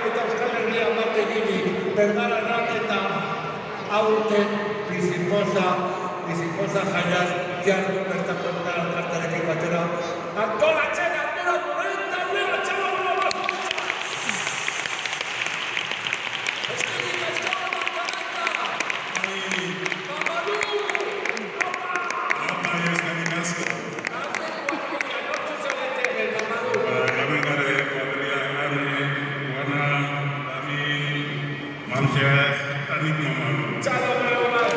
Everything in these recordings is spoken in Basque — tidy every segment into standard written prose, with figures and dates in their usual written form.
eta Euskal Herria bat eginik, Bergararan eta aurten bizipoza jaiaz, jarri bertako elkartarekin batera. Antolatzen ardura duen taldea txalo bat! Eskerik asko Makalata! Mamadu! Apa, eskerik asko. Hazen kuadrilla, nortu zaudete, Mamadu? Kami dari kuadrilla Ani, Wana, Dami, Mansyes, Tanik Mamadu. Txalo bat!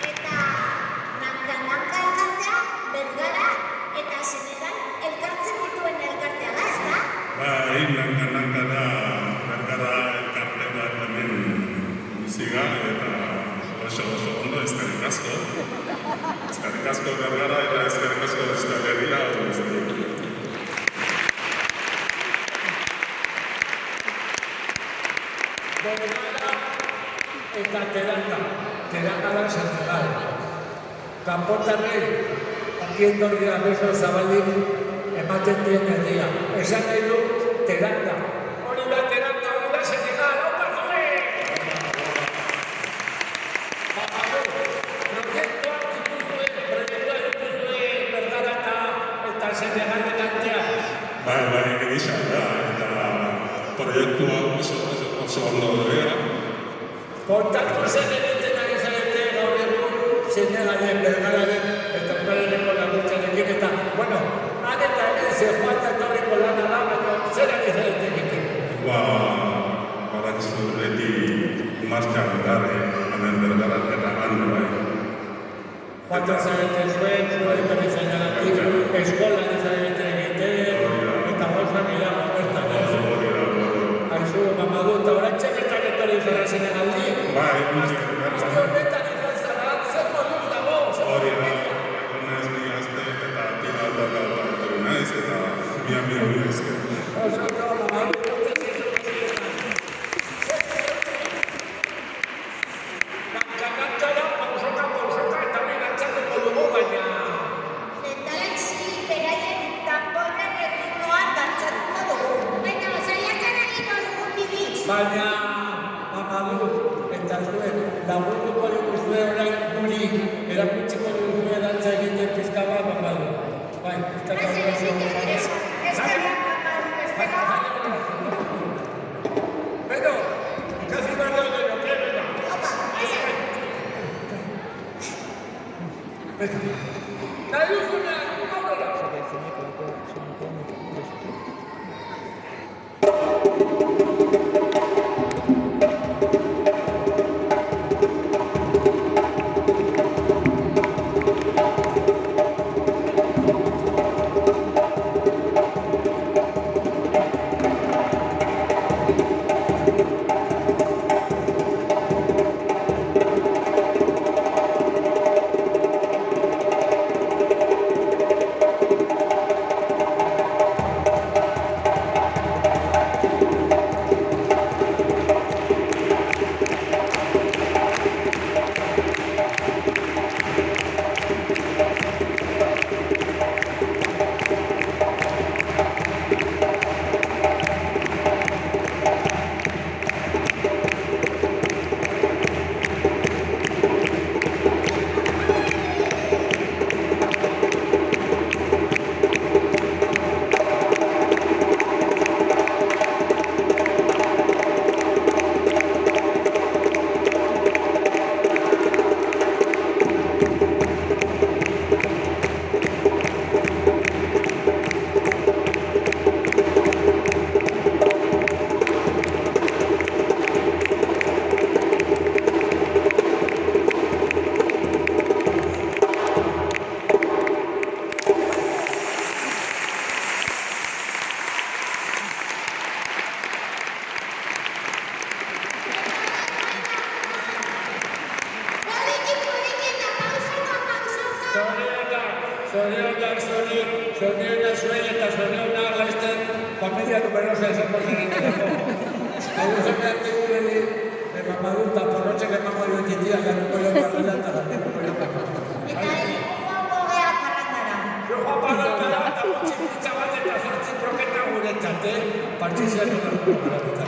Eta nanka elkartea, Bergara eta Senegal elkartzen dituen elkartea da, ezta? Bai, nanka da, Bergara elkarte bat hemen biziga, eta oso ondo eskerrik asko. Eskerrik asko Bergara eta eskerrik asko Euskal Herria. Bergara eta Teranga da Senegal. Kanpotarrei, akien dorria beso zabalik ematen dien herria. Esan nahi du, Teranga. Hori da Teranga, hori da Senegal, opa zure! Proiektuak dituzue Bergara eta Senegalen artean. Bai, egisa da, eta proiektua oso ondo dira. Kontatu zen egiten ari zarete gaur egun Senegalen, Bergararen eta Euskalereko laguntzarekin eta, bueno, han eta hemen ze joan eta etorriko lana da, baina zer ari zarete egiten. Badakizu beti martxan gare, hemen Bergaran eta han bai. Joaten zarete zuen etorri zainagatik, eskolan zarete egiten, eta gauza gehiago bertan ez. Aizu, Mamadu, eta oraintxe bertan etorri zara Senegaldik. Bai, Aste honetan izan zara, zer moduz dago? hori da, egonez ni azte eta tira eta naiz eta mia esker. Oso, Mamadu, urte zizu. Nanka, pausoka, eta hori gantzatuko dugu, baina... Lehendabiziko beraien tanborren erritmoan dantzatuko dugu. Baina, saiatzen egingo dugu biditz. Baina, Mamadu, eta zuen, lagunduko diguzue orain guri, erakutsiko diguzue dantza egiten pizka bat, Mamadu. Bai, pizka bat. Beno, ikasi behar dugu gero, beno. Nahi duzunean, aurrera. Zorionak zuen eta zorionak laizten familia numerosa esango zenetarako. Hau zenean digureli, Mamadu, porrotxek emango duen titia, ganuko jo parrela eta ganuko jo parrela. Eta joan gogea parrandara. Jo parrandara! arte, partizian emarko gara.